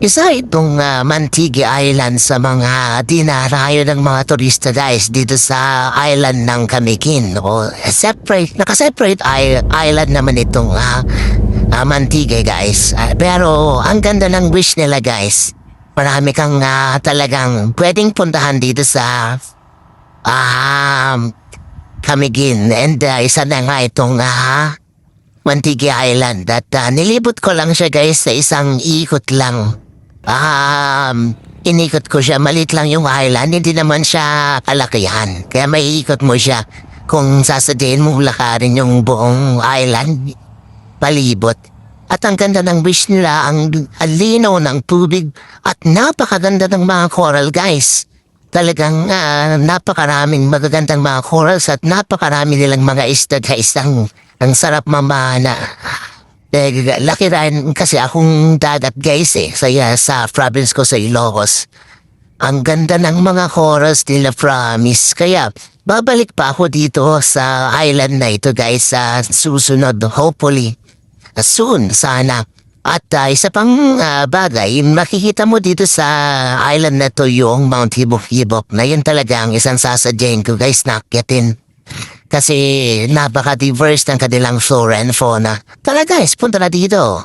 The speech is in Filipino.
Isa itong Mantigui Island sa mga dinarayo ng mga turista guys dito sa island ng Camiguin. O nakaseparate island naman itong Mantigui guys. Pero ang ganda ng wish nila guys. Marami kang talagang pwedeng puntahan dito sa Camiguin. And isa na nga itong Mantigui Island. At nilibot ko lang siya guys sa isang ikot lang. Inikot ko siya. Malit lang yung island. Hindi naman siya kalakihan. Kaya may ikot mo siya. Kung sasabihin mo lakarin yung buong island, palibot. At ang ganda ng beach nila, ang linaw ng tubig at napakaganda ng mga coral guys. Talagang napakaraming magagandang mga corals at napakarami nilang mga isda guys. Ang sarap mamana. Laki rin kasi akong dagat guys sa province ko sa Ilocos. Ang ganda ng mga corals nila promise. Kaya babalik pa ako dito sa island na ito guys sa susunod hopefully. Soon sana. At isa pang bagay, makikita mo dito sa island na to yung Mount Hibok-Hibok na yun talaga ang isang sasadyain ko guys na akyatin. Kasi napaka-diverse ng kanilang flora and fauna. Tara guys, punta na dito.